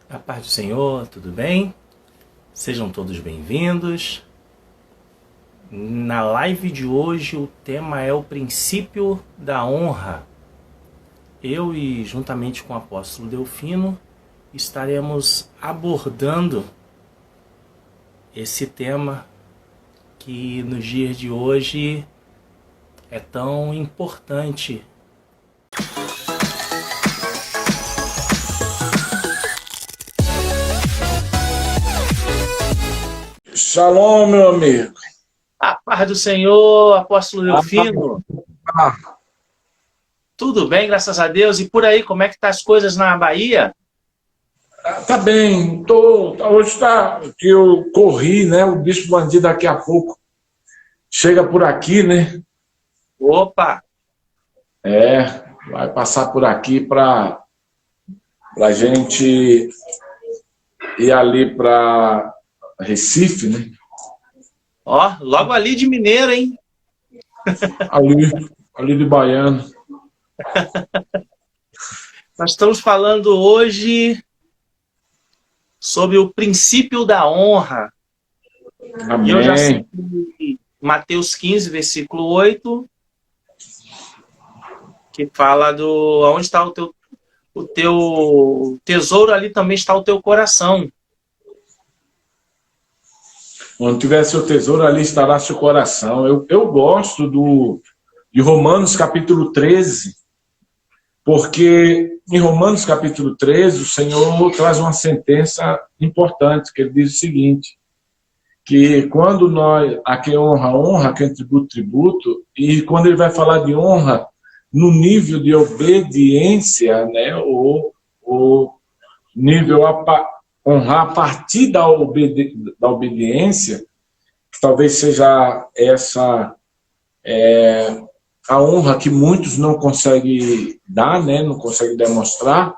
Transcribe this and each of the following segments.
A paz do Senhor, tudo bem? Sejam todos bem-vindos. Na live de hoje o tema é o princípio da honra. Eu e juntamente com o apóstolo Delfino estaremos abordando esse tema que nos dias de hoje é tão importante. Shalom, meu amigo. A paz do Senhor, apóstolo Delfino. Ah, Tudo bem, graças a Deus. E por aí, como é que tá as coisas na Bahia? tá bem. Hoje tá que eu corri, né? O bicho bandido daqui a pouco chega por aqui, né? Opa! É, vai passar por aqui para gente ir ali para Recife, né? Ó, logo ali de Mineiro, hein? Ali de Baiano. Nós estamos falando hoje sobre o princípio da honra. E eu já Amém. citei Mateus 15, versículo 8, que fala do onde está o teu tesouro, ali também está o teu coração. Onde tiver seu tesouro, ali estará seu coração. Eu gosto de Romanos capítulo 13. Porque em Romanos capítulo 13, o Senhor traz uma sentença importante, que ele diz o seguinte, que quando a quem honra, honra, a quem tributo, tributo, e quando ele vai falar de honra no nível de obediência, né, ou nível honrar a partir da obediência, que talvez seja essa a honra que muitos não conseguem dar, né, não conseguem demonstrar,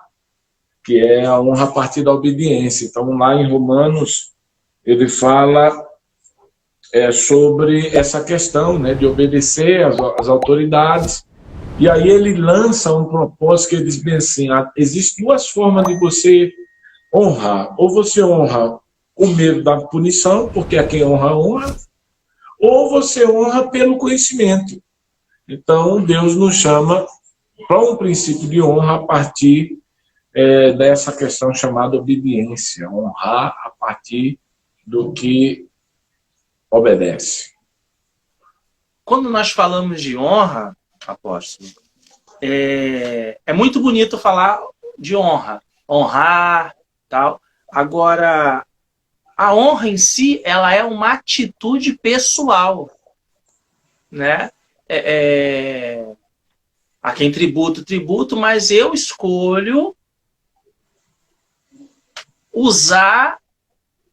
que é a honra a partir da obediência. Então, lá em Romanos, ele fala sobre essa questão, né, de obedecer às autoridades, e aí ele lança um propósito que ele diz bem assim, existem duas formas de você honrar, ou você honra com medo da punição, porque a quem honra, honra, ou você honra pelo conhecimento. Então, Deus nos chama para um princípio de honra a partir dessa questão chamada obediência, honrar a partir do que obedece. Quando nós falamos de honra, apóstolo, é muito bonito falar de honra, honrar, tal. Agora, a honra em si, ela é uma atitude pessoal, né? A quem tributo, tributo, mas eu escolho usar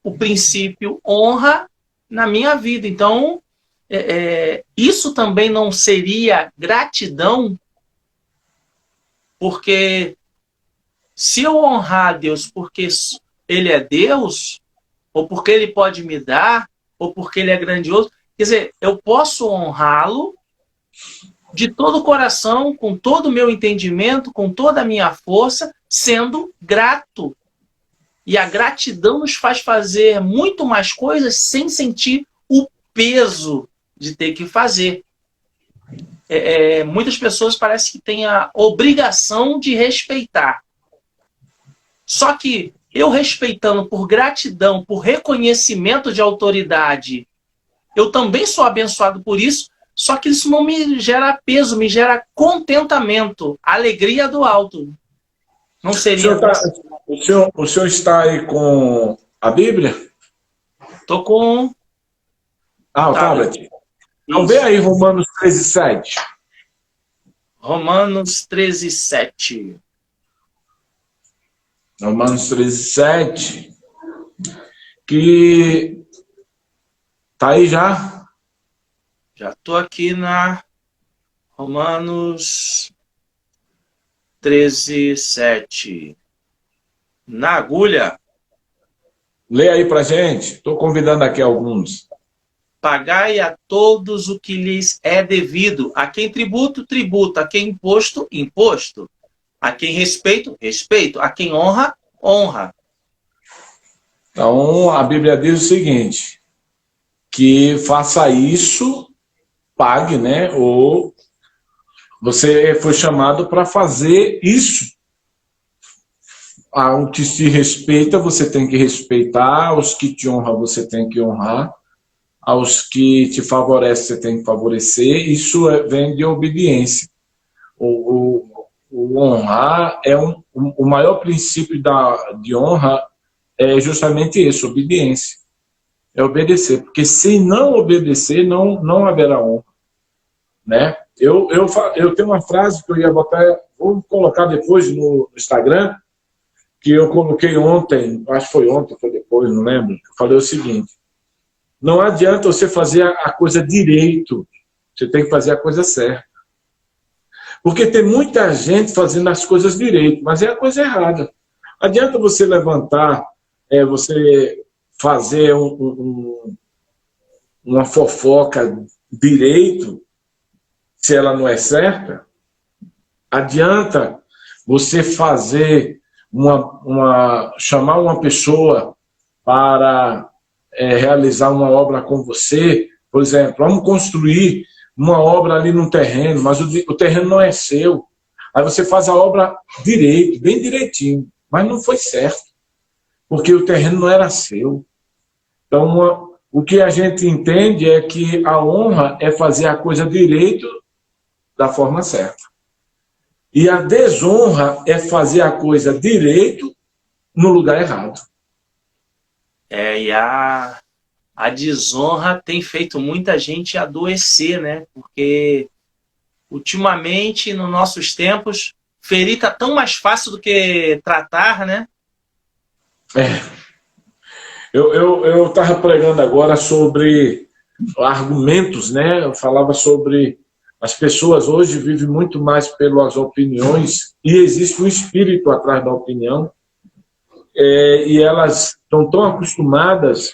o princípio honra na minha vida. Então, isso também não seria gratidão, porque se eu honrar a Deus porque Ele é Deus, ou porque Ele pode me dar, ou porque Ele é grandioso, quer dizer, eu posso honrá-lo de todo o coração, com todo o meu entendimento, com toda a minha força, sendo grato. E a gratidão nos faz fazer muito mais coisas sem sentir o peso de ter que fazer. Muitas pessoas parecem que têm a obrigação de respeitar. Só que eu respeitando por gratidão, por reconhecimento de autoridade, eu também sou abençoado por isso, só que isso não me gera peso, me gera contentamento, alegria do alto. Não seria... O senhor está aí com a Bíblia? Estou com... O tablet. Então vê aí Romanos 13, 7. Romanos 13, 7. Romanos 13, 7. Que tá aí já? Já estou aqui na Romanos 13, 7. Na agulha. Lê aí pra gente. Estou convidando aqui alguns. Pagai a todos o que lhes é devido. A quem tributo, tributo. A quem imposto, imposto. A quem respeito, respeito. A quem honra, honra. Então, a Bíblia diz o seguinte, que faça isso, pague, né? Ou você foi chamado para fazer isso. Ao que te respeita, você tem que respeitar. Aos que te honram, você tem que honrar. Aos que te favorecem, você tem que favorecer. Isso vem de obediência. O honrar é o maior princípio de honra é justamente isso, obediência. É obedecer, porque se não obedecer, não haverá honra. Né? Eu tenho uma frase que eu ia botar, vou colocar depois no Instagram, que eu coloquei ontem, acho que foi ontem, foi depois, não lembro. Eu falei o seguinte: não adianta você fazer a coisa direito, você tem que fazer a coisa certa. Porque tem muita gente fazendo as coisas direito, mas é a coisa errada. Adianta você levantar, você fazer uma fofoca direito, se ela não é certa. Adianta você fazer chamar uma pessoa para realizar uma obra com você. Por exemplo, vamos construir uma obra ali num terreno, mas o terreno não é seu. Aí você faz a obra direito, bem direitinho, mas não foi certo, porque o terreno não era seu. Então, o que a gente entende é que a honra é fazer a coisa direito da forma certa. E a desonra é fazer a coisa direito no lugar errado. E a desonra tem feito muita gente adoecer, né? Porque ultimamente, nos nossos tempos, ferir está tão mais fácil do que tratar, né? Eu estava pregando agora sobre argumentos, né? Eu falava sobre as pessoas hoje vivem muito mais pelas opiniões e existe um espírito atrás da opinião, e elas estão tão acostumadas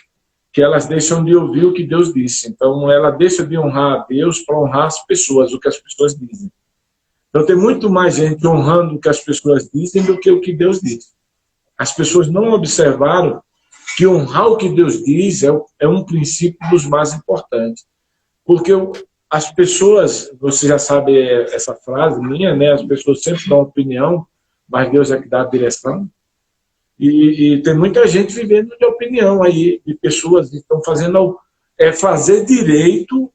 que elas deixam de ouvir o que Deus disse. Então, ela deixa de honrar a Deus para honrar as pessoas, o que as pessoas dizem. Então, tem muito mais gente honrando o que as pessoas dizem do que o que Deus diz. As pessoas não observaram que honrar o que Deus diz é um princípio dos mais importantes. Porque as pessoas, você já sabe essa frase minha, né? As pessoas sempre dão opinião, mas Deus é que dá a direção. E tem muita gente vivendo de opinião aí, de pessoas que estão fazendo fazer direito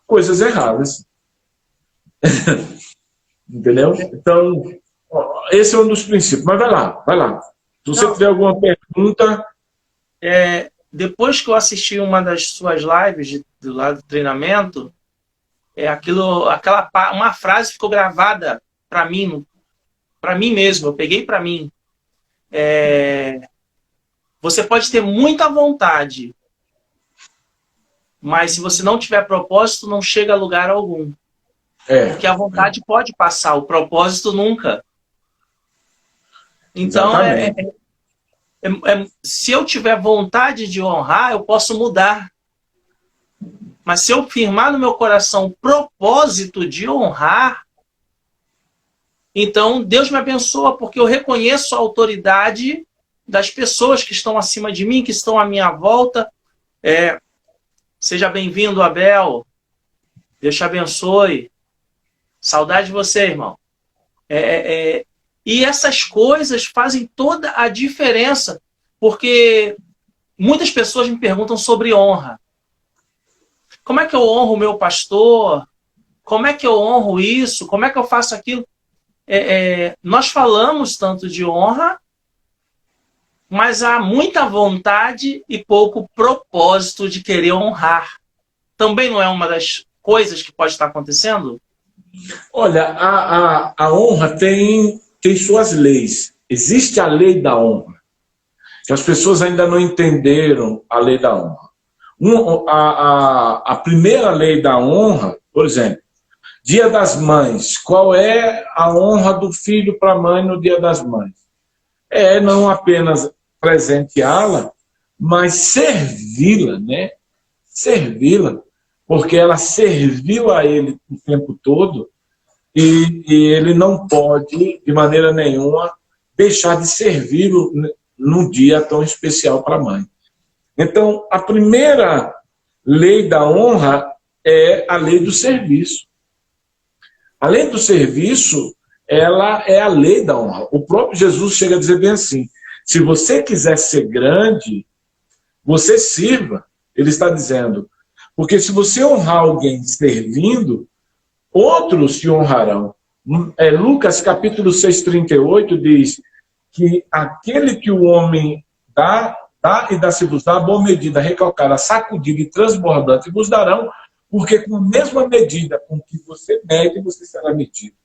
coisas erradas. Entendeu? Então, esse é um dos princípios. Mas vai lá. Se você tiver alguma pergunta... Depois que eu assisti uma das suas lives do lado do treinamento, uma frase ficou gravada para mim mesmo, eu peguei para mim. Você pode ter muita vontade, mas se você não tiver propósito, não chega a lugar algum. Porque a vontade pode passar, o propósito nunca. Então, se eu tiver vontade de honrar, eu posso mudar. Mas se eu firmar no meu coração o propósito de honrar, então Deus me abençoa, porque eu reconheço a autoridade das pessoas que estão acima de mim, que estão à minha volta. Seja bem-vindo, Abel. Deus te abençoe. Saudade de você, irmão. E essas coisas fazem toda a diferença, porque muitas pessoas me perguntam sobre honra. Como é que eu honro o meu pastor? Como é que eu honro isso? Como é que eu faço aquilo? Nós falamos tanto de honra, mas há muita vontade e pouco propósito de querer honrar. Também não é uma das coisas que pode estar acontecendo? Olha, a honra tem suas leis. Existe a lei da honra. Que as pessoas ainda não entenderam a lei da honra. A primeira lei da honra, por exemplo, Dia das Mães. Qual é a honra do filho para a mãe no Dia das Mães? Não apenas presenteá-la, mas servi-la, né? Servi-la, porque ela serviu a ele o tempo todo e ele não pode, de maneira nenhuma, deixar de servi-lo num dia tão especial para a mãe. Então, a primeira lei da honra é a lei do serviço. A lei do serviço, ela é a lei da honra. O próprio Jesus chega a dizer bem assim, se você quiser ser grande, você sirva. Ele está dizendo, porque se você honrar alguém servindo, outros te honrarão. Lucas capítulo 6,38 diz que aquele que o homem dá e dá-se-vos-á, boa medida, recalcada, sacudida e transbordante vos darão, porque com a mesma medida com que você mede, você será medido.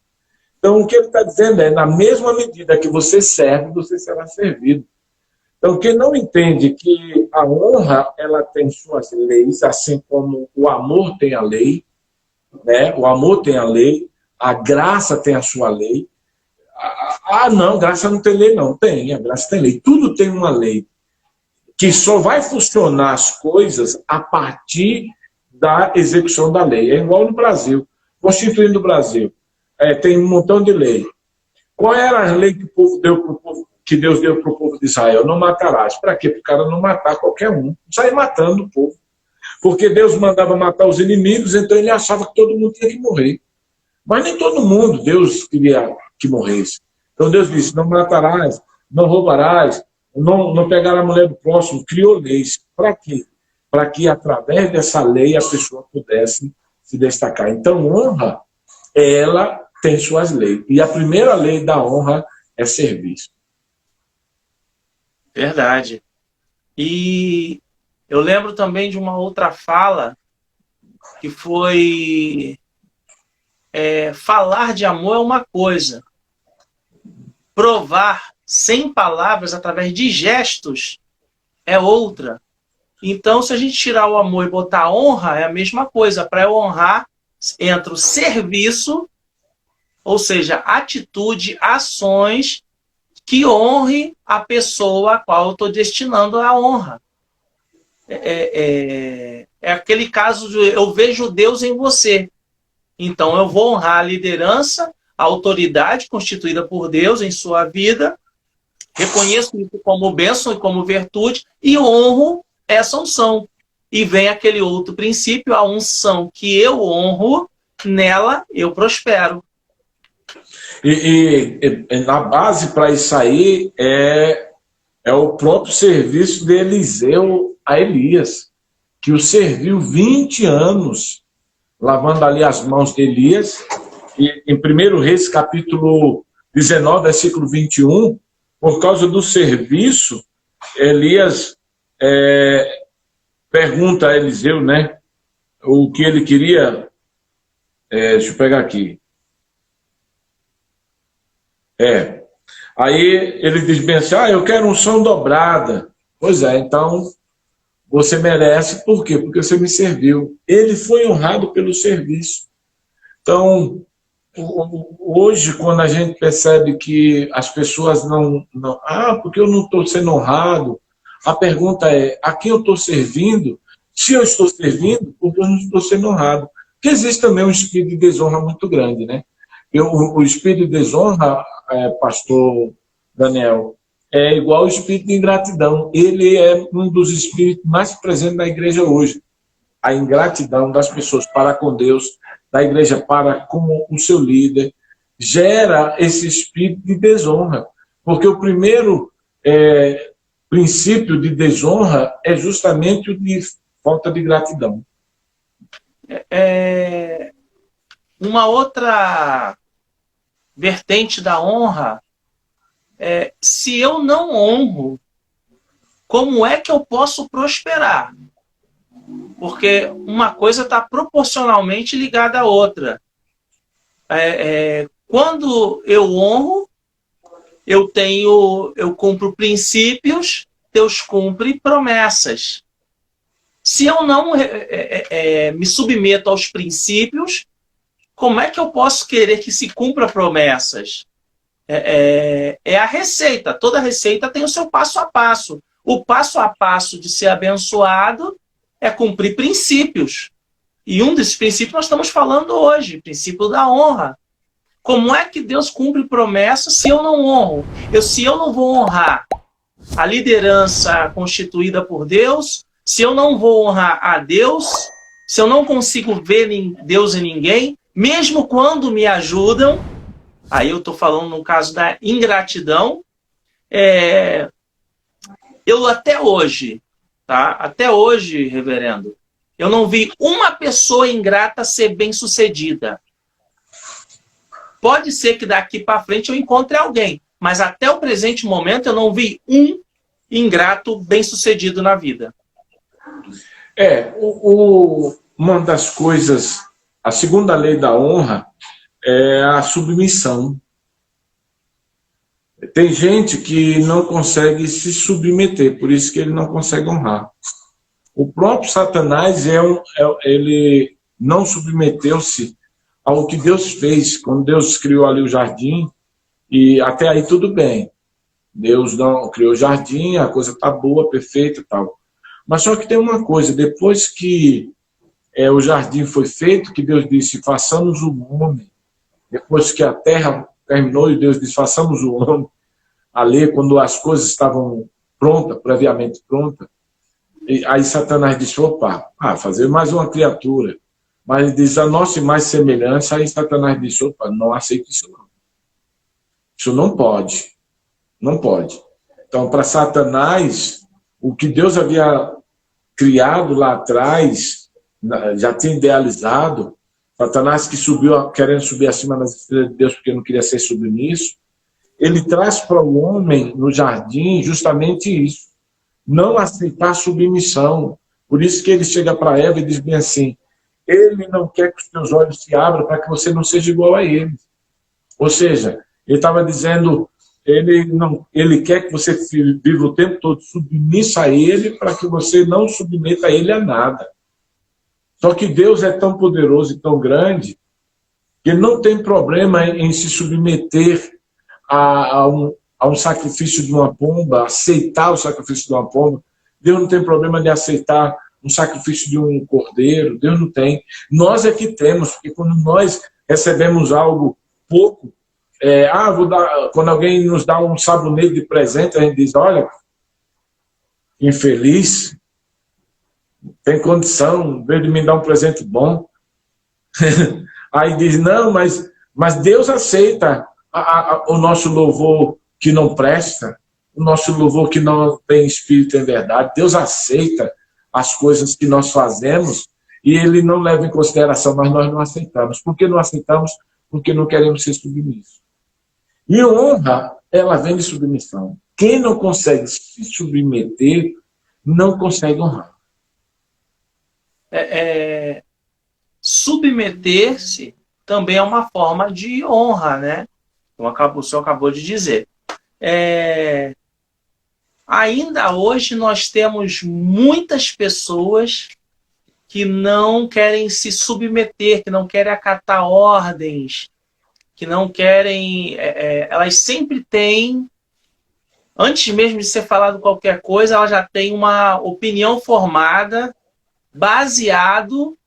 Então, o que ele está dizendo é, na mesma medida que você serve, você será servido. Então, quem não entende que a honra, ela tem suas leis, assim como o amor tem a lei, né? O amor tem a lei, a graça tem a sua lei. Não, graça não tem lei, não. Tem, a graça tem lei. Tudo tem uma lei. Que só vai funcionar as coisas a partir da execução da lei. É igual no Brasil. Constituindo o Brasil. Tem um montão de lei. Qual era a lei que o povo deu para o povo, que Deus deu para o povo de Israel? Não matarás. Para quê? Para o cara não matar qualquer um. Sair matando o povo. Porque Deus mandava matar os inimigos, então ele achava que todo mundo tinha que morrer. Mas nem todo mundo Deus queria que morresse. Então Deus disse, não matarás, não roubarás, não pegarás a mulher do próximo. Criou leis. Para quê? Para que através dessa lei a pessoa pudesse se destacar. Então honra, ela tem suas leis. E a primeira lei da honra é serviço. Verdade. E eu lembro também de uma outra fala que foi falar de amor é uma coisa, provar sem palavras, através de gestos, é outra. Então, se a gente tirar o amor e botar a honra, é a mesma coisa. Para eu honrar, entra o serviço, ou seja, atitude, ações que honre a pessoa a qual eu estou destinando a honra. É aquele caso de eu vejo Deus em você. Então eu vou honrar a liderança, a autoridade constituída por Deus em sua vida, reconheço isso como bênção e como virtude e honro essa unção. E vem aquele outro princípio, a unção que eu honro, nela eu prospero. E na base para isso aí é o próprio serviço de Eliseu a Elias, que o serviu 20 anos, lavando ali as mãos de Elias. E em 1 Reis, capítulo 19, versículo 21, por causa do serviço, Elias pergunta a Eliseu, né, o que ele queria. Deixa eu pegar aqui. Aí ele diz bem assim, eu quero unção dobrada. Pois é, então você merece, por quê? Porque você me serviu. Ele foi honrado pelo serviço. Então, hoje, quando a gente percebe que as pessoas não porque eu não estou sendo honrado, a pergunta é, a quem eu estou servindo? Se eu estou servindo, porque eu não estou sendo honrado. Porque existe também um espírito de desonra muito grande, né? O espírito de desonra, pastor Daniel, é igual ao espírito de ingratidão. Ele é um dos espíritos mais presentes na igreja hoje. A ingratidão das pessoas para com Deus, da igreja para com o seu líder, gera esse espírito de desonra. Porque o primeiro princípio de desonra é justamente o de falta de gratidão. Uma outra vertente da honra se eu não honro, como é que eu posso prosperar? Porque uma coisa está proporcionalmente ligada à outra. Quando eu honro, eu cumpro princípios, Deus cumpre promessas. Se eu não me submeto aos princípios, como é que eu posso querer que se cumpra promessas? É a receita. Toda receita tem o seu passo a passo. O passo a passo de ser abençoado é cumprir princípios. E um desses princípios nós estamos falando hoje, o princípio da honra. Como é que Deus cumpre promessas se eu não honro? Se eu não vou honrar a liderança constituída por Deus, se eu não vou honrar a Deus, se eu não consigo ver Deus em ninguém, mesmo quando me ajudam, aí eu estou falando no caso da ingratidão, eu até hoje, tá? Até hoje, reverendo, eu não vi uma pessoa ingrata ser bem-sucedida. Pode ser que daqui para frente eu encontre alguém, mas até o presente momento eu não vi um ingrato bem-sucedido na vida. Uma das coisas, a segunda lei da honra é a submissão. Tem gente que não consegue se submeter, por isso que ele não consegue honrar. O próprio Satanás, ele não submeteu-se ao que Deus fez, quando Deus criou ali o jardim, e até aí tudo bem. Deus não criou o jardim, a coisa está boa, perfeita e tal. Mas só que tem uma coisa, depois que o jardim foi feito, que Deus disse, façamos o homem, depois que a terra terminou, e Deus disse, façamos o homem, ali, quando as coisas estavam prontas, previamente prontas, e aí Satanás disse, opa, fazer mais uma criatura. Mas ele diz, a nossa imagem e semelhança, aí Satanás disse, opa, não aceito isso não. Isso não pode. Não pode. Então, para Satanás, o que Deus havia criado lá atrás, já tinha idealizado, Satanás que subiu, querendo subir acima das estrelas de Deus porque não queria ser submisso, ele traz para o homem no jardim justamente isso, não aceitar submissão. Por isso que ele chega para Eva e diz bem assim, ele não quer que os teus olhos se abram para que você não seja igual a ele. Ou seja, ele estava dizendo, ele quer que você viva o tempo todo submissa a ele para que você não submeta a ele a nada. Só que Deus é tão poderoso e tão grande que ele não tem problema em se submeter a um sacrifício de uma pomba, aceitar o sacrifício de uma pomba. Deus não tem problema de aceitar um sacrifício de um cordeiro. Deus não tem. Nós é que temos, porque quando nós recebemos algo pouco, quando alguém nos dá um sabonete de presente, a gente diz, olha, infeliz, tem condição, em vez de me dar um presente bom. Aí diz, não, mas Deus aceita o nosso louvor que não presta, o nosso louvor que não tem espírito em verdade. Deus aceita as coisas que nós fazemos e Ele não leva em consideração, mas nós não aceitamos. Por que não aceitamos? Porque não queremos ser submissos. E honra, ela vem de submissão. Quem não consegue se submeter, não consegue honrar. Submeter-se também é uma forma de honra, né? O senhor acabou de dizer. Ainda hoje nós temos muitas pessoas que não querem se submeter, que não querem acatar ordens, que não querem... elas sempre têm, antes mesmo de ser falado qualquer coisa, ela já tem uma opinião formada, baseado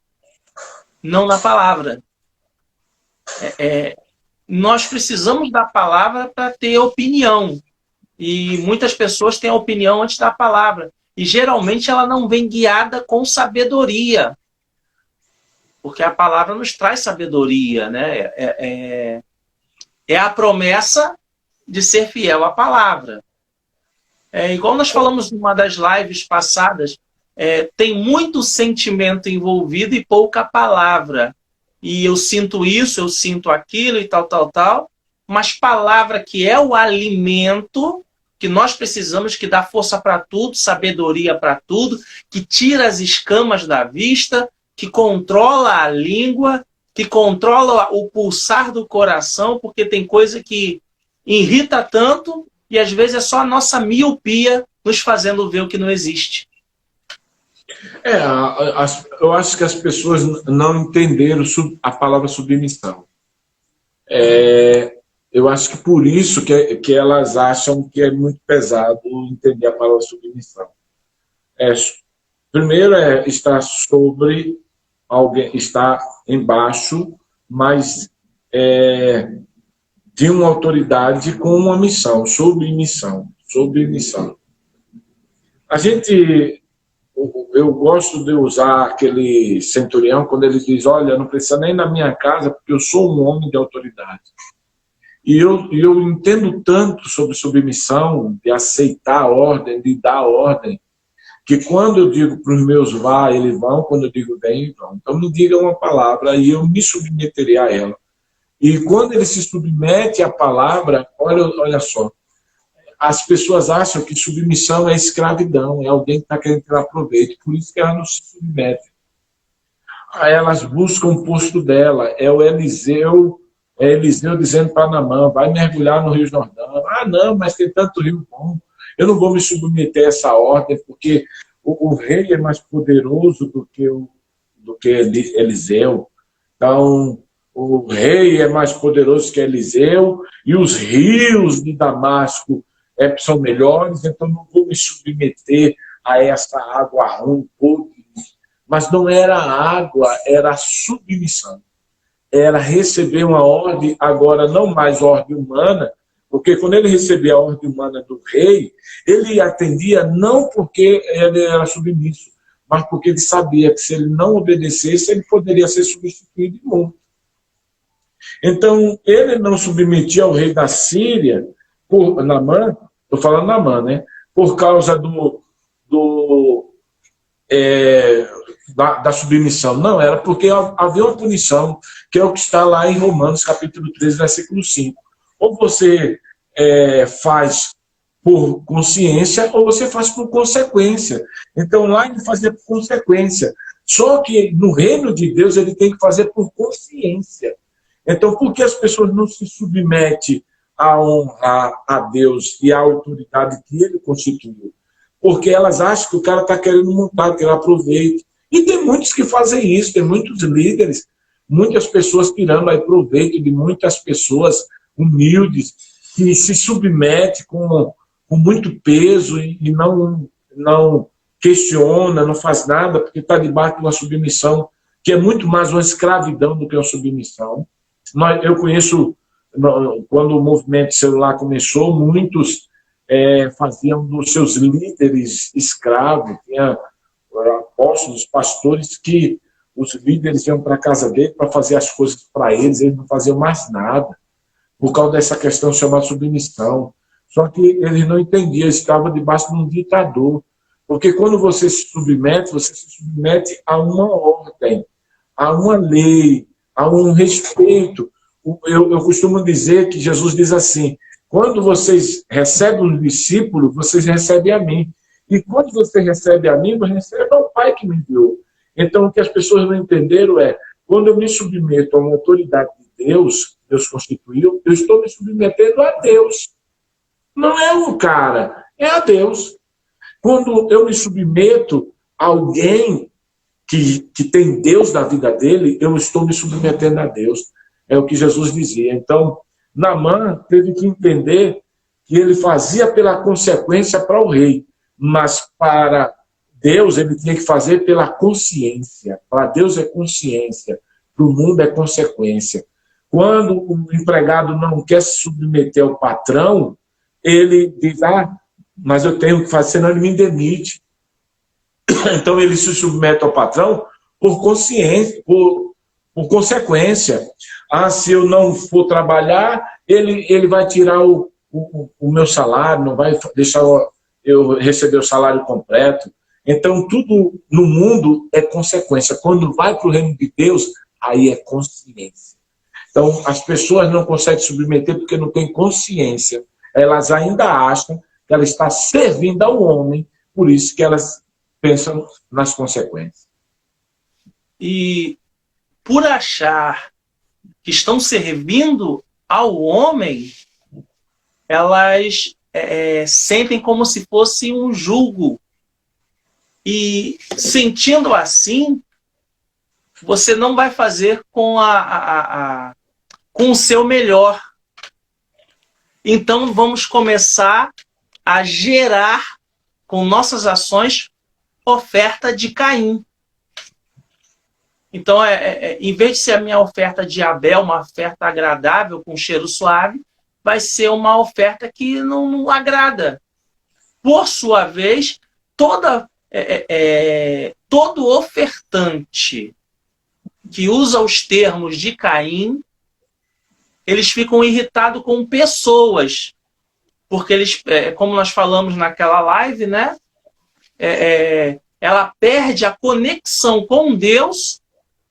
não na palavra. Nós precisamos da palavra para ter opinião. E muitas pessoas têm a opinião antes da palavra. E geralmente ela não vem guiada com sabedoria. Porque a palavra nos traz sabedoria, né? É a promessa de ser fiel à palavra. Igual nós falamos numa das lives passadas, tem muito sentimento envolvido e pouca palavra. E eu sinto isso, eu sinto aquilo e tal. Mas palavra que é o alimento que nós precisamos, que dá força para tudo, sabedoria para tudo, que tira as escamas da vista, que controla a língua, que controla o pulsar do coração, porque tem coisa que irrita tanto e às vezes é só a nossa miopia nos fazendo ver o que não existe. Eu acho que as pessoas não entenderam a palavra submissão. Eu acho que por isso que elas acham que é muito pesado entender a palavra submissão. Primeiro estar sobre alguém, estar embaixo, mas de uma autoridade com uma missão, submissão. A gente, eu gosto de usar aquele centurião quando ele diz, olha, não precisa nem na minha casa, porque eu sou um homem de autoridade. E eu entendo tanto sobre submissão, de aceitar a ordem, de dar a ordem, que quando eu digo para os meus vá, eles vão, quando eu digo vem, eles vão. Então me diga uma palavra e eu me submeterei a ela. E quando ele se submete à palavra, olha só, as pessoas acham que submissão é escravidão, é alguém que está querendo tirar proveito, por isso que elas não se submetem. Aí elas buscam o posto dela, é Eliseu dizendo para Naamã, vai mergulhar no Rio Jordão. Ah, não, mas tem tanto rio bom. Eu não vou me submeter a essa ordem, porque o rei é mais poderoso do que Eliseu. Então, o rei é mais poderoso que Eliseu, e os rios de Damasco são melhores, então não vou me submeter a essa água ruim, podre. Mas não era água, era a submissão. Era receber uma ordem, agora não mais ordem humana, porque quando ele recebia a ordem humana do rei, ele atendia não porque ele era submisso, mas porque ele sabia que se ele não obedecesse, ele poderia ser substituído e morto. Então, ele não submetia ao rei da Síria, por Naamã, estou falando Naamã, né? Por causa da submissão. Não, era porque havia uma punição, que é o que está lá em Romanos, capítulo 13, versículo 5. Ou você faz por consciência, ou você faz por consequência. Então, lá ele fazia por consequência. Só que no reino de Deus, ele tem que fazer por consciência. Então, por que as pessoas não se submetem a honrar a Deus e à autoridade que ele constituiu? Porque elas acham que o cara está querendo montar, tirar proveito. E tem muitos que fazem isso, tem muitos líderes, muitas pessoas tirando aí proveito de muitas pessoas humildes, que se submetem com muito peso e não questiona, não faz nada, porque está debaixo de uma submissão, que é muito mais uma escravidão do que uma submissão. Eu conheço, quando o movimento celular começou, muitos faziam dos seus líderes escravos, tinha apóstolos, pastores, que os líderes iam para a casa dele para fazer as coisas para eles não faziam mais nada, por causa dessa questão chamada submissão. Só que eles não entendiam, eles estavam debaixo de um ditador. Porque quando você se submete a uma ordem, a uma lei, a um respeito. Eu costumo dizer que Jesus diz assim, quando vocês recebem um discípulo, vocês recebem a mim. E quando você recebe a mim, você recebe ao Pai que me enviou. Então, o que as pessoas não entenderam quando eu me submeto a uma autoridade de Deus, Deus constituiu, eu estou me submetendo a Deus. Não é um cara, é a Deus. Quando eu me submeto a alguém que tem Deus na vida dele, eu estou me submetendo a Deus. É o que Jesus dizia. Então, Naamã teve que entender que ele fazia pela consequência para o rei, mas para Deus ele tinha que fazer pela consciência. Para Deus é consciência, para o mundo é consequência. Quando o empregado não quer se submeter ao patrão, ele diz, mas eu tenho que fazer, senão ele me demite. Então ele se submete ao patrão por consciência, por consequência. Se eu não for trabalhar, ele vai tirar o meu salário, não vai deixar eu receber o salário completo. Então tudo no mundo é consequência. Quando vai para o reino de Deus, aí é consciência. Então as pessoas não conseguem submeter porque não têm consciência. Elas ainda acham que ela está servindo ao homem, por isso que elas pensam nas consequências. E por achar que estão servindo ao homem, elas sentem como se fosse um jugo. E sentindo assim, você não vai fazer com com o seu melhor. Então vamos começar a gerar com nossas ações oferta de Caim. Então, em vez de ser a minha oferta de Abel, uma oferta agradável, com cheiro suave, vai ser uma oferta que não agrada. Por sua vez, todo ofertante que usa os termos de Caim, eles ficam irritados com pessoas, porque eles, como nós falamos naquela live, né? Ela perde a conexão com Deus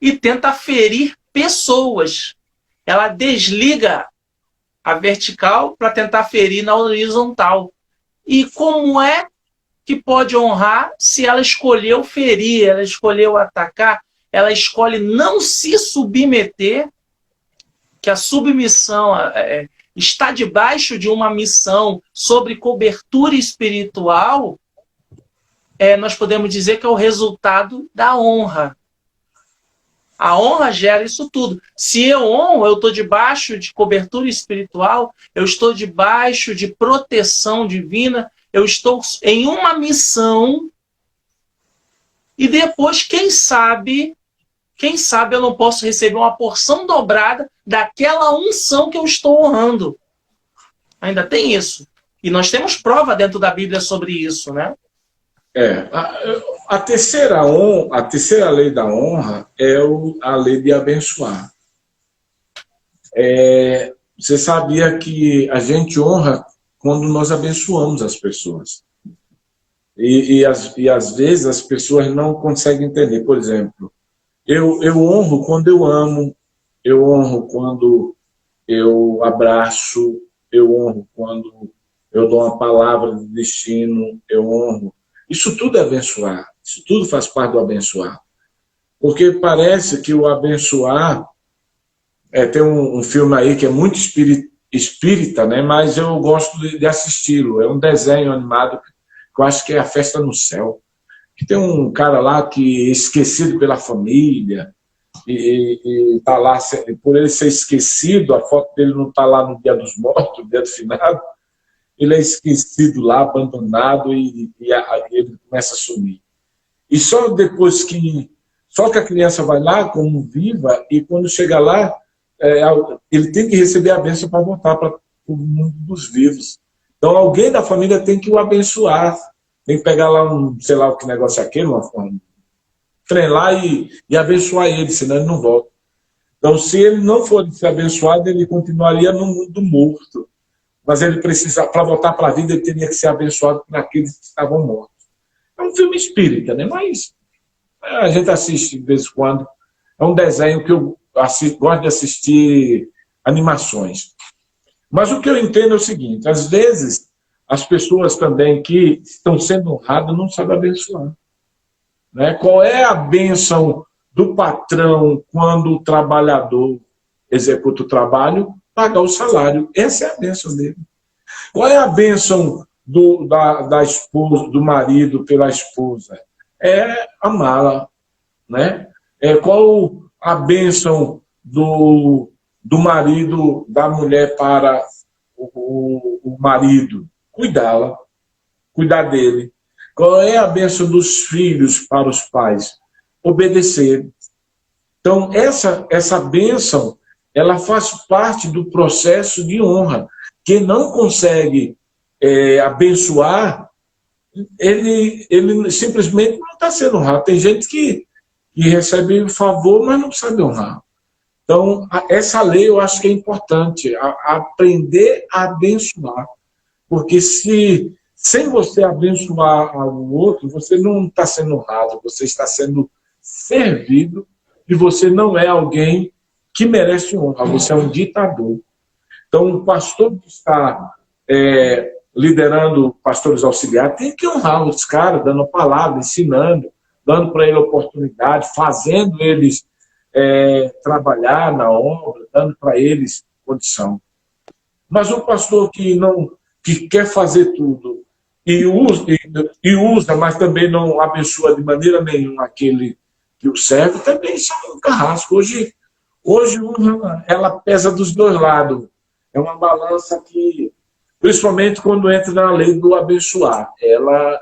e tenta ferir pessoas. Ela desliga a vertical para tentar ferir na horizontal. E como é que pode honrar se ela escolheu ferir, ela escolheu atacar, ela escolhe não se submeter, que a submissão está debaixo de uma missão sobre cobertura espiritual, nós podemos dizer que é o resultado da honra. A honra gera isso tudo. Se eu honro, eu estou debaixo de cobertura espiritual, eu estou debaixo de proteção divina, eu estou em uma missão, e depois, quem sabe eu não posso receber uma porção dobrada daquela unção que eu estou honrando. Ainda tem isso. E nós temos prova dentro da Bíblia sobre isso, né? A terceira lei da honra é a lei de abençoar. Você sabia que a gente honra quando nós abençoamos as pessoas. E às vezes as pessoas não conseguem entender. Por exemplo, eu honro quando eu amo, eu honro quando eu abraço, eu honro quando eu dou uma palavra de destino, eu honro. Isso tudo é abençoar, isso tudo faz parte do abençoar. Porque parece que o abençoar, tem um filme aí que é muito espírita, né? Mas eu gosto de assisti-lo, é um desenho animado que eu acho que é A Festa no Céu, que tem um cara lá que é esquecido pela família, e tá lá, por ele ser esquecido, a foto dele não está lá no dia dos mortos, no dia do finado, ele é esquecido lá, abandonado, e ele começa a sumir. E só depois só que a criança vai lá como viva, e quando chega lá, ele tem que receber a bênção para voltar para o mundo dos vivos. Então alguém da família tem que o abençoar, tem que pegar lá sei lá o que negócio é aquele, um trem lá e abençoar ele, senão ele não volta. Então, se ele não for ser abençoado, ele continuaria no mundo morto. Mas ele precisa, para voltar para a vida, ele teria que ser abençoado por aqueles que estavam mortos. É um filme espírita, né? Mas a gente assiste de vez em quando. É um desenho que eu gosto de assistir animações. Mas o que eu entendo é o seguinte, às vezes as pessoas também que estão sendo honradas não sabem abençoar. Né? Qual é a bênção do patrão quando o trabalhador executa o trabalho? Pagar o salário. Essa é a bênção dele. Qual é a bênção da esposa, do marido pela esposa? É amá-la. Né? Qual a bênção do marido, da mulher para o marido? Cuidá-la, cuidar dele. Qual é a bênção dos filhos para os pais? Obedecer. Então, essa bênção, ela faz parte do processo de honra. Quem não consegue abençoar, ele simplesmente não está sendo honrado. Tem gente que recebe favor, mas não sabe honrar. Então, essa lei eu acho que é importante, aprender a abençoar. Porque sem você abençoar o outro, você não está sendo honrado, você está sendo servido e você não é alguém que merece honra, você é um ditador. Então, o pastor que está liderando pastores auxiliares tem que honrar os caras, dando palavra, ensinando, dando para ele oportunidade, fazendo eles trabalhar na obra, dando para eles condição. Mas o pastor que quer fazer tudo e usa, mas também não abençoa de maneira nenhuma aquele que o serve, também isso é um carrasco. Hoje ela pesa dos dois lados. É uma balança que, principalmente quando entra na lei do abençoar, ela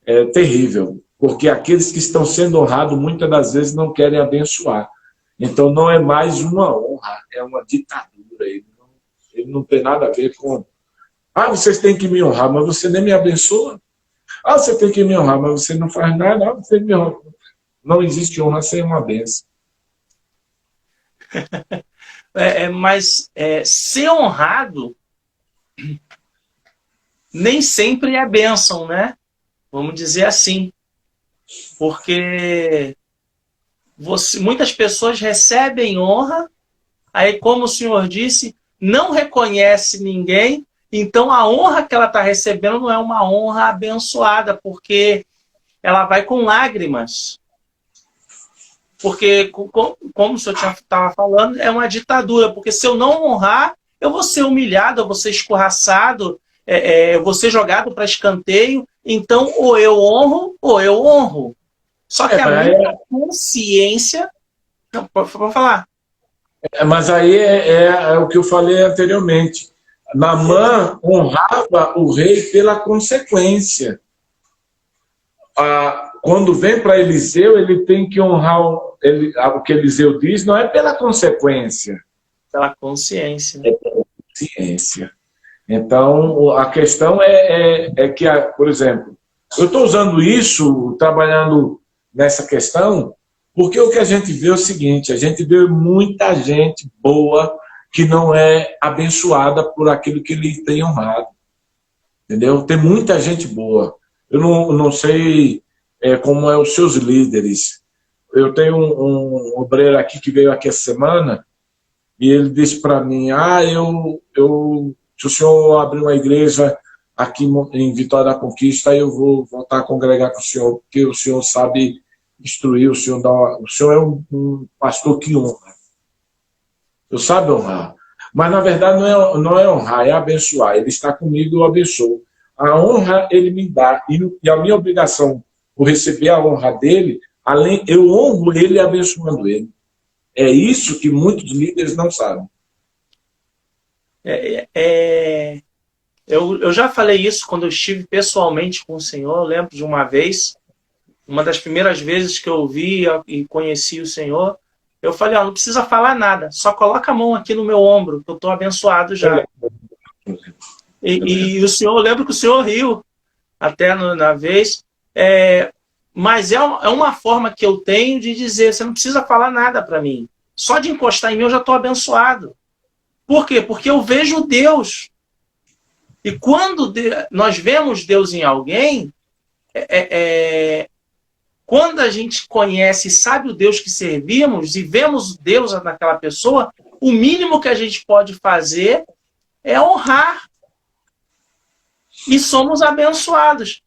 é terrível, porque aqueles que estão sendo honrados muitas das vezes não querem abençoar. Então não é mais uma honra, é uma ditadura. Ele não tem nada a ver com... vocês têm que me honrar, mas você nem me abençoa. Ah, você tem que me honrar, mas você não faz nada, não, você me honra. Não existe honra sem uma bênção. Mas ser honrado nem sempre é bênção, né? Vamos dizer assim. Porque muitas pessoas recebem honra, aí, como o senhor disse, não reconhece ninguém, então a honra que ela está recebendo não é uma honra abençoada, porque ela vai com lágrimas. Porque, como o senhor estava falando, é uma ditadura, porque se eu não honrar, eu vou ser humilhado, eu vou ser escorraçado, eu vou ser jogado para escanteio, então ou eu honro, ou eu honro. Só que a minha consciência... Não, pode falar. Mas aí é o que eu falei anteriormente. Naamã honrava o rei pela consequência. Quando vem para Eliseu, ele tem que honrar o que Eliseu diz, não é pela consequência. Pela consciência. É pela consciência. Então, a questão é que, por exemplo, eu estou usando isso, trabalhando nessa questão, porque o que a gente vê é o seguinte, a gente vê muita gente boa que não é abençoada por aquilo que ele tem honrado. Entendeu? Tem muita gente boa. Eu não sei como é os seus líderes. Eu tenho um obreiro aqui que veio aqui essa semana e ele disse para mim, se o senhor abrir uma igreja aqui em Vitória da Conquista, eu vou voltar a congregar com o senhor, porque o senhor sabe instruir, o senhor é um pastor que honra. Eu sabe honrar. Mas, na verdade, não é honrar, é abençoar. Ele está comigo, eu abençoo. A honra ele me dá. E a minha obrigação por receber a honra dele, eu honro ele abençoando ele. É isso que muitos líderes não sabem. Eu já falei isso quando eu estive pessoalmente com o Senhor. Eu lembro de uma vez, uma das primeiras vezes que eu vi e conheci o Senhor, eu falei, não precisa falar nada, só coloca a mão aqui no meu ombro, que eu estou abençoado já. E o Senhor, eu lembro que o Senhor riu até na vez, mas é uma forma que eu tenho de dizer, você não precisa falar nada para mim, só de encostar em mim eu já estou abençoado. Por quê? Porque eu vejo Deus. E quando nós vemos Deus em alguém, quando a gente conhece e sabe o Deus que servimos e vemos Deus naquela pessoa, o mínimo que a gente pode fazer é honrar. E somos abençoados.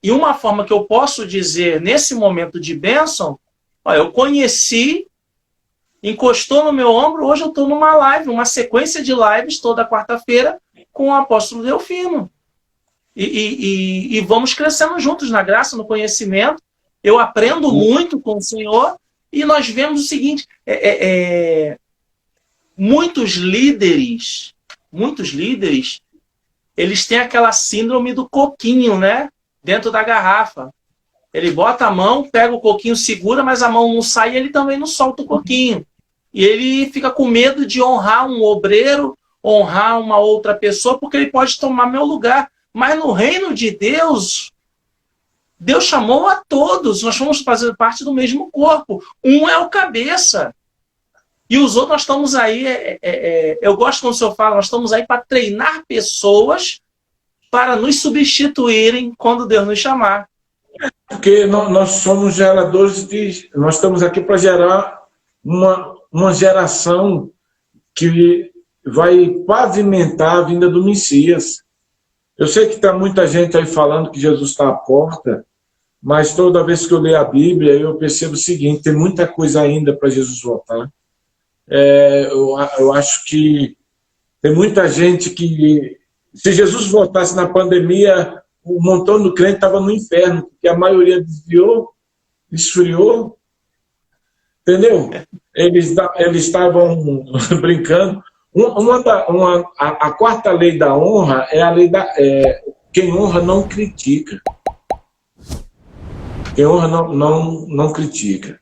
E uma forma que eu posso dizer nesse momento de bênção, eu conheci, encostou no meu ombro, hoje eu estou numa live, uma sequência de lives toda quarta-feira com o apóstolo Delfino. E vamos crescendo juntos na graça, no conhecimento. Eu aprendo muito com o Senhor e nós vemos o seguinte, muitos líderes, eles têm aquela síndrome do coquinho, né? Dentro da garrafa. Ele bota a mão, pega o coquinho, segura, mas a mão não sai e ele também não solta o coquinho. E ele fica com medo de honrar um obreiro, honrar uma outra pessoa, porque ele pode tomar meu lugar. Mas no reino de Deus, Deus chamou a todos. Nós vamos fazer parte do mesmo corpo. Um é o cabeça. E os outros, nós estamos aí... eu gosto quando o senhor fala, nós estamos aí para treinar pessoas para nos substituírem quando Deus nos chamar. Porque nós somos geradores nós estamos aqui para gerar uma geração que vai pavimentar a vinda do Messias. Eu sei que está muita gente aí falando que Jesus está à porta, mas toda vez que eu leio a Bíblia, eu percebo o seguinte, tem muita coisa ainda para Jesus voltar. Eu acho que tem muita gente que... Se Jesus voltasse na pandemia, um montão do crente estava no inferno, porque a maioria desviou, esfriou, entendeu? Eles estavam brincando. A quarta lei da honra é a lei quem honra não critica. Quem honra não critica.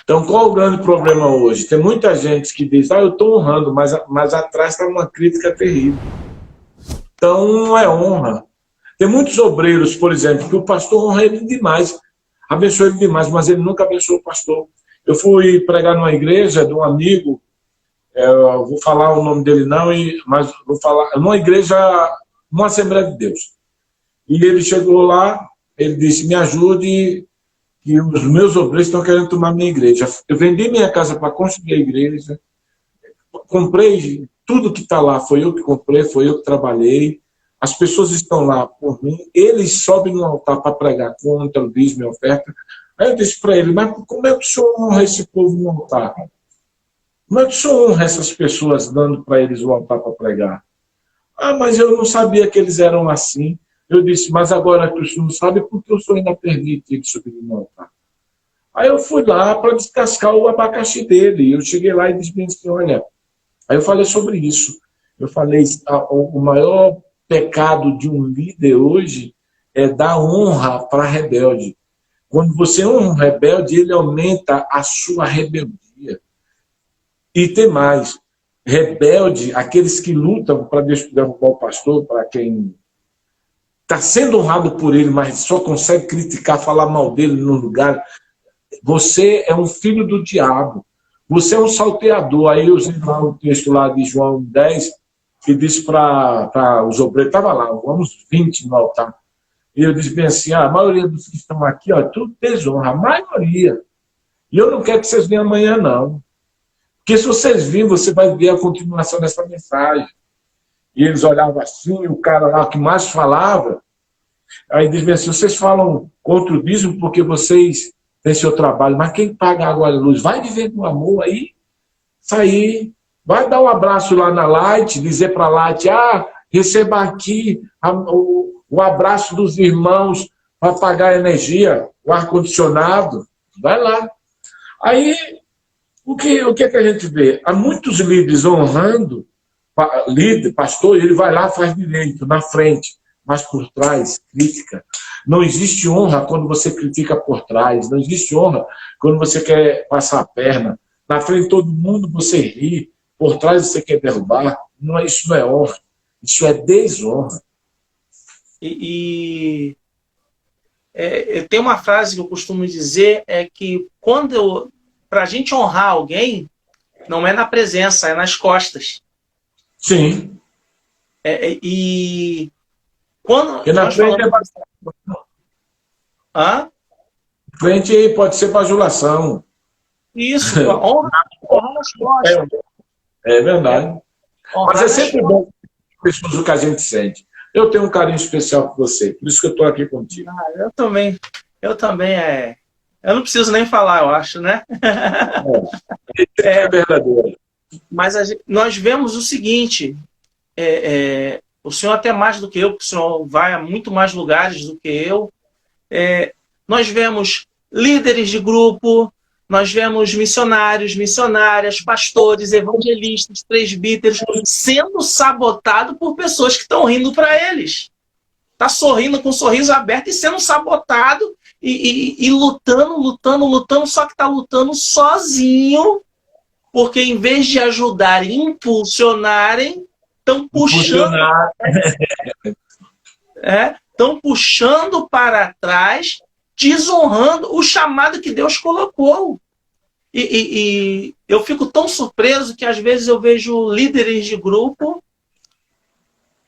Então, qual o grande problema hoje? Tem muita gente que diz, eu estou honrando, mas atrás está uma crítica terrível. Então, não é honra. Tem muitos obreiros, por exemplo, que o pastor honra ele demais, abençoa ele demais, mas ele nunca abençoou o pastor. Eu fui pregar numa igreja de um amigo, eu vou falar o nome dele não, mas vou falar, numa igreja, numa Assembleia de Deus. E ele chegou lá, ele disse, me ajude, que os meus obreiros estão querendo tomar minha igreja. Eu vendi minha casa para construir a igreja, comprei tudo que está lá, foi eu que comprei, foi eu que trabalhei. As pessoas estão lá por mim, eles sobem no altar para pregar contra o dízimo e oferta. Aí eu disse para ele, mas como é que o senhor honra esse povo no altar? Como é que o senhor honra essas pessoas dando para eles o altar para pregar? Ah, mas eu não sabia que eles eram assim. Eu disse, mas agora que o senhor não sabe, por que o senhor ainda permite eles subirem no altar? Aí eu fui lá para descascar o abacaxi dele. Eu cheguei lá e disse bem assim, olha, aí eu falei sobre isso. Eu falei, o maior pecado de um líder hoje é dar honra para rebelde. Quando você honra um rebelde, ele aumenta a sua rebeldia. E tem mais, rebelde, aqueles que lutam para derrubar o pastor, para quem está sendo honrado por ele, mas só consegue criticar, falar mal dele no lugar. Você é um filho do diabo. Você é um salteador. Aí eu usei lá o texto lá de João 10, que disse para os obreiros, estava lá, vamos 20 no altar. E eu disse bem assim, a maioria dos que estão aqui, ó, tudo desonra, a maioria. E eu não quero que vocês venham amanhã, não. Porque se vocês virem, você vai ver a continuação dessa mensagem. E eles olhavam assim, o cara lá que mais falava, aí diz bem assim, vocês falam contra o dízimo porque vocês têm seu trabalho, mas quem paga água e luz vai viver com amor aí, sair, vai dar um abraço lá na Light, dizer para a Light, receba aqui o abraço dos irmãos para pagar a energia, o ar-condicionado, vai lá. Aí, o que é que a gente vê? Há muitos líderes honrando, líder, pastor, ele vai lá, faz direito, na frente, mas por trás, crítica. Não existe honra quando você critica por trás, não existe honra quando você quer passar a perna. Na frente de todo mundo você ri, por trás você quer derrubar. Isso não é honra, isso é desonra. Tem uma frase que eu costumo dizer, é que para a gente honrar alguém, não é na presença, é nas costas. Sim. Quando porque na frente falamos... frente aí pode ser bajulação. Isso, honra nas costas. É verdade. Mas é sempre bom pessoas o que a gente sente. Eu tenho um carinho especial por você, por isso que eu estou aqui contigo. Eu também. Eu não preciso nem falar, eu acho, né? É verdadeiro. Mas nós vemos o seguinte, o senhor até mais do que eu, porque o senhor vai a muito mais lugares do que eu. Nós vemos líderes de grupo, nós vemos missionários, missionárias, pastores, evangelistas, presbíteros sendo sabotados por pessoas que estão rindo para eles. Está sorrindo com um sorriso aberto e sendo sabotado e lutando, só que está lutando sozinho, porque em vez de ajudar e impulsionarem, estão puxando para trás, desonrando o chamado que Deus colocou. E eu fico tão surpreso que às vezes eu vejo líderes de grupo,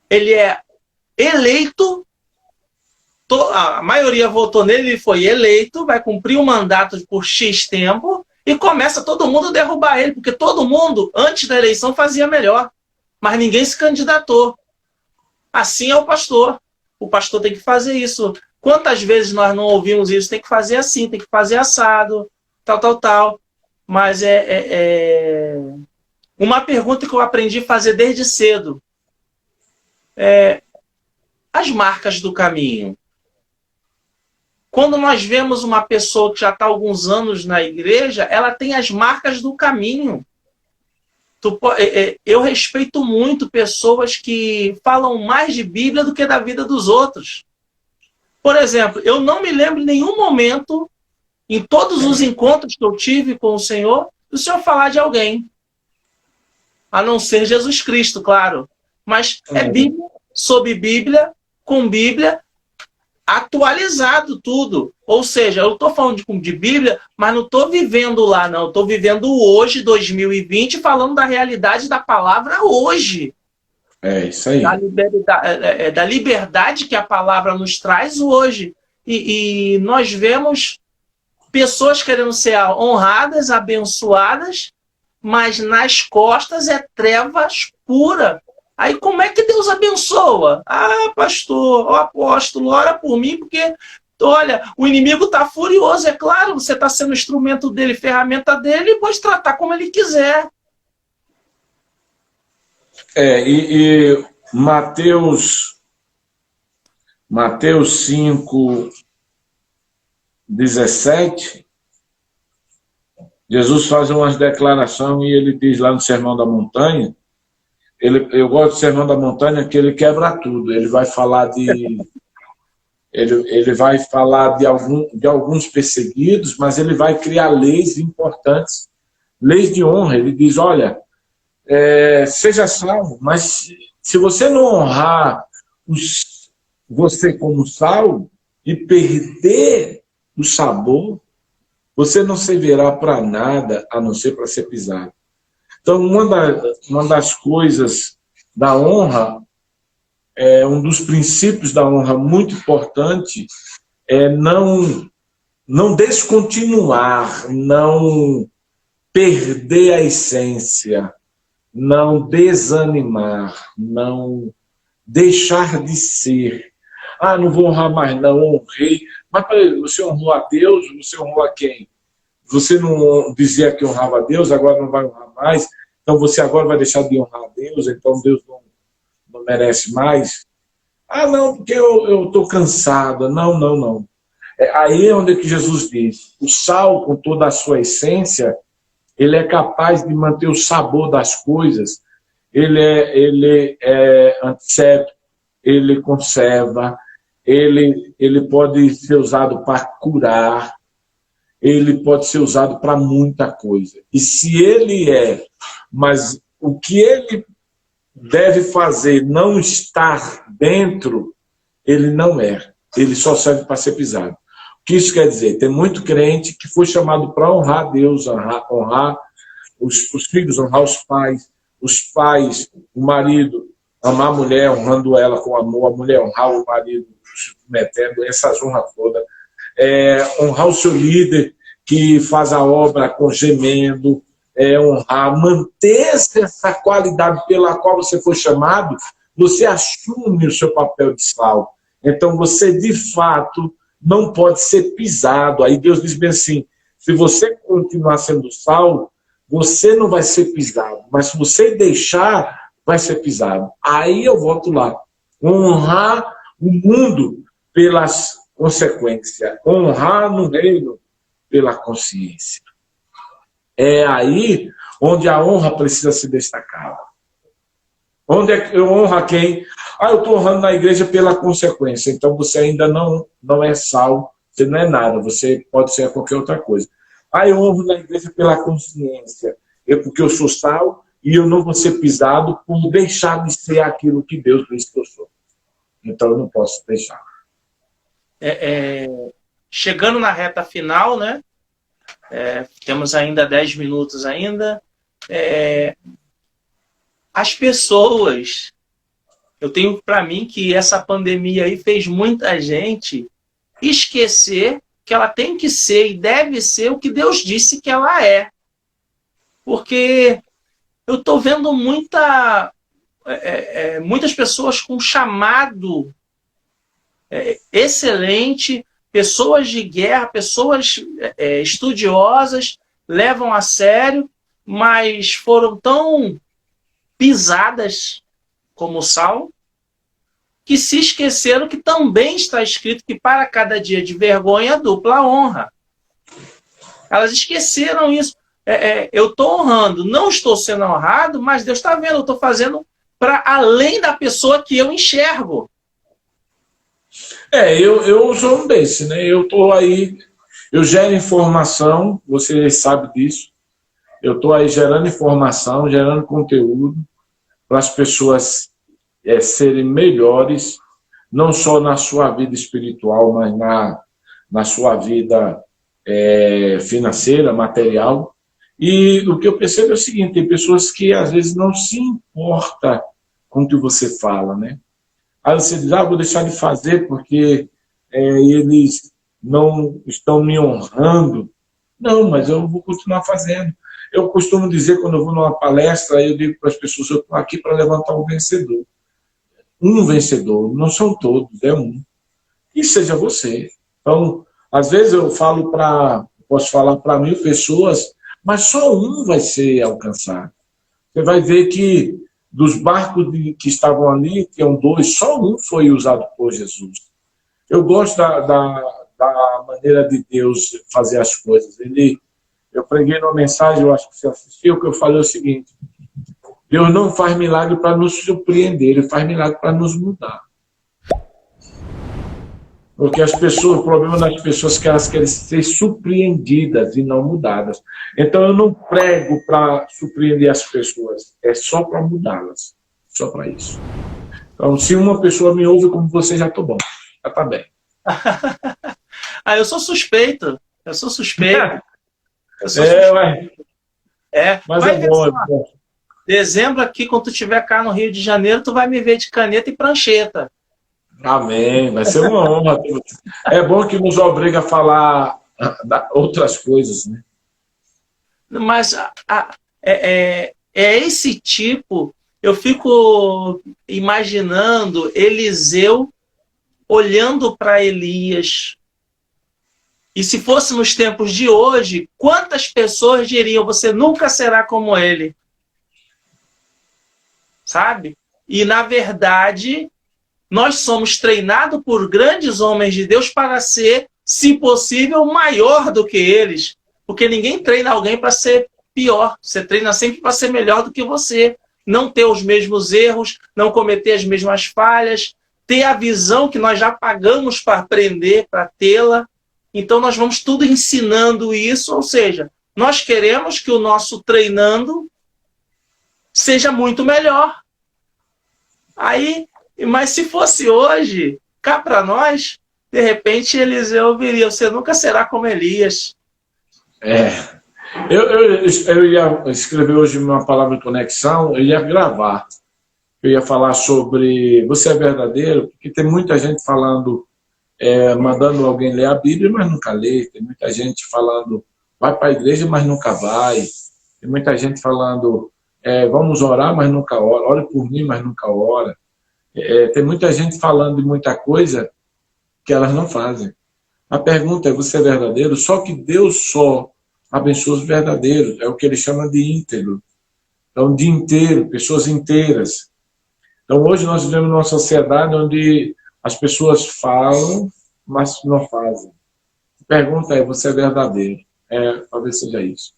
ele é eleito, a maioria votou nele, ele foi eleito, vai cumprir um mandato por X tempo e começa todo mundo a derrubar ele, porque todo mundo, antes da eleição, fazia melhor, mas ninguém se candidatou. Assim é o pastor. O pastor tem que fazer isso. Quantas vezes nós não ouvimos isso? Tem que fazer assim, tem que fazer assado, tal. Mas uma pergunta que eu aprendi a fazer desde cedo. As marcas do caminho. Quando nós vemos uma pessoa que já está há alguns anos na igreja, ela tem as marcas do caminho. Eu respeito muito pessoas que falam mais de Bíblia do que da vida dos outros. Por exemplo, eu não me lembro em nenhum momento, em todos os encontros que eu tive com o Senhor falar de alguém. A não ser Jesus Cristo, claro. Mas é Bíblia, sobre Bíblia, com Bíblia atualizado tudo. Ou seja, eu estou falando de Bíblia, mas não estou vivendo lá, não. Estou vivendo hoje, 2020, falando da realidade da palavra hoje. É isso aí. Da liberdade que a palavra nos traz hoje. E nós vemos pessoas querendo ser honradas, abençoadas, mas nas costas é trevas pura. Aí como é que Deus abençoa? Ah, pastor, ó, apóstolo, ora por mim, porque, olha, o inimigo está furioso. É claro, você está sendo instrumento dele, ferramenta dele, e pode tratar como ele quiser. E Mateus 5:17, Jesus faz umas declarações e ele diz lá no Sermão da Montanha, eu gosto do Sermão da Montanha que ele quebra tudo, ele vai falar ele vai falar de alguns perseguidos, mas ele vai criar leis importantes, leis de honra. Ele diz, olha, seja salvo, mas se você não honrar você como salvo e perder o sabor, você não servirá para nada a não ser para ser pisado. Então, uma das coisas da honra, um dos princípios da honra muito importante é não descontinuar, não perder a essência, não desanimar, não deixar de ser. Ah, não vou honrar mais não, honrei. Mas você honrou a Deus, você honrou a quem? Você não dizia que honrava a Deus, agora não vai honrar mais, então você agora vai deixar de honrar a Deus, então Deus não merece mais. Ah, não, porque eu estou cansada. Não. Aí é onde que Jesus diz, o sal, com toda a sua essência, ele é capaz de manter o sabor das coisas, ele é antisséptico, ele conserva, ele pode ser usado para curar, ele pode ser usado para muita coisa. E se ele mas o que ele deve fazer não estar dentro, ele não ele só serve para ser pisado. O que isso quer dizer? Tem muito crente que foi chamado para honrar Deus, honrar os filhos, honrar os pais, o marido, amar a mulher, honrando ela com amor, a mulher honrar o marido, metendo essas honras todas, honrar o seu líder que faz a obra com gemendo, honrar, manter essa qualidade pela qual você foi chamado, você assume o seu papel de sal. Então você de fato não pode ser pisado. Aí Deus diz bem assim, se você continuar sendo sal, você não vai ser pisado, mas se você deixar, vai ser pisado. Aí eu volto lá, honrar o mundo pelas consequências, honrar no reino pela consciência. É aí onde a honra precisa se destacar. Onde eu honro a quem? Eu estou honrando na igreja pela consequência. Então você ainda não é sal, você não é nada, você pode ser qualquer outra coisa. Eu honro na igreja pela consciência, porque eu sou sal e eu não vou ser pisado por deixar de ser aquilo que Deus diz que eu sou. Então eu não posso deixar. Chegando na reta final, né? Temos ainda 10 minutos ainda. As pessoas, eu tenho para mim que essa pandemia aí fez muita gente esquecer que ela tem que ser e deve ser o que Deus disse que ela é. Porque eu estou vendo muitas pessoas com chamado excelente, pessoas de guerra, pessoas estudiosas, levam a sério, mas foram tão pisadas como sal, que se esqueceram que também está escrito que para cada dia de vergonha, dupla honra. Elas esqueceram isso. Eu estou honrando, não estou sendo honrado, mas Deus está vendo, eu estou fazendo para além da pessoa que eu enxergo. Eu sou um desse, né? Eu estou aí, eu gero informação, você sabe disso. Eu estou aí gerando informação, gerando conteúdo para as pessoas serem melhores não só na sua vida espiritual, mas na sua vida financeira, material. E o que eu percebo é o seguinte, tem pessoas que às vezes não se importam com o que você fala, né? Aí você diz, vou deixar de fazer porque eles não estão me honrando. Não, mas eu vou continuar fazendo. Eu costumo dizer, quando eu vou numa palestra, eu digo para as pessoas, eu estou aqui para levantar um vencedor. Um vencedor, não são todos, é um. E seja você. Então, às vezes eu posso falar para 1000 pessoas, mas só um vai ser alcançado. Você vai ver que dos barcos que estavam ali, tinham 2, só um foi usado por Jesus. Eu gosto da maneira de Deus fazer as coisas. Eu preguei numa mensagem, eu acho que você assistiu, que eu falei o seguinte: Deus não faz milagre para nos surpreender, Ele faz milagre para nos mudar. Porque o problema das pessoas é que elas querem ser surpreendidas e não mudadas. Então eu não prego para surpreender as pessoas, é só para mudá-las. Só para isso. Então, se uma pessoa me ouve como você, já estou bom. Já está bem. Eu sou suspeito. Eu sou suspeito. Mas é bom. Dezembro aqui, quando tu estiver cá no Rio de Janeiro, tu vai me ver de caneta e prancheta. Amém, vai ser uma honra. É bom que nos obriga a falar outras coisas, né? Mas esse tipo, eu fico imaginando Eliseu olhando para Elias. E se fosse nos tempos de hoje, quantas pessoas diriam, você nunca será como ele? Sabe? E, na verdade, nós somos treinados por grandes homens de Deus para ser, se possível, maior do que eles. Porque ninguém treina alguém para ser pior. Você treina sempre para ser melhor do que você. Não ter os mesmos erros, não cometer as mesmas falhas, ter a visão que nós já pagamos para aprender, para tê-la. Então, nós vamos tudo ensinando isso, ou seja, nós queremos que o nosso treinando seja muito melhor. Mas se fosse hoje, cá para nós, de repente Eliseu viria, você nunca será como Elias. Eu ia escrever hoje uma palavra de conexão, eu ia gravar. Eu ia falar sobre você é verdadeiro, porque tem muita gente falando, mandando alguém ler a Bíblia, mas nunca lê. Tem muita gente falando, vai para a igreja, mas nunca vai. Tem muita gente falando, vamos orar, mas nunca ora. Ore por mim, mas nunca ora. Tem muita gente falando de muita coisa que elas não fazem. A pergunta é, você é verdadeiro? Só que Deus só abençoa os verdadeiros. É o que ele chama de íntegro. Então, de inteiro, pessoas inteiras. Então, hoje nós vivemos numa sociedade onde as pessoas falam, mas não fazem. A pergunta é, você é verdadeiro? Talvez seja isso.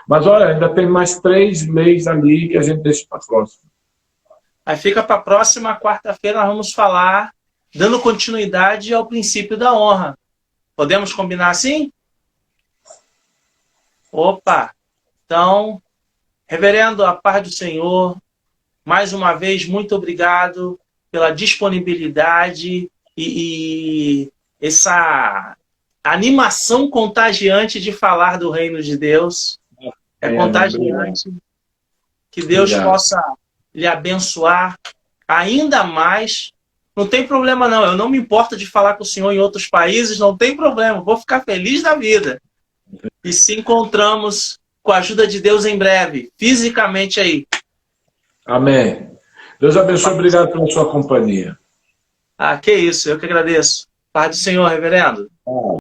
Mas, olha, ainda tem mais 3 leis ali que a gente deixa para a próxima. Aí fica para a próxima quarta-feira, nós vamos falar, dando continuidade ao princípio da honra. Podemos combinar assim? Opa! Então, reverendo, a paz do Senhor, mais uma vez, muito obrigado pela disponibilidade e essa animação contagiante de falar do reino de Deus. É contagiante. Que Deus possa lhe abençoar ainda mais. Não tem problema não, eu não me importo de falar com o senhor em outros países, não tem problema, vou ficar feliz da vida. E se encontramos com a ajuda de Deus em breve, fisicamente aí. Amém. Deus abençoe, obrigado pela sua companhia. Que isso, eu que agradeço. Paz do Senhor, reverendo.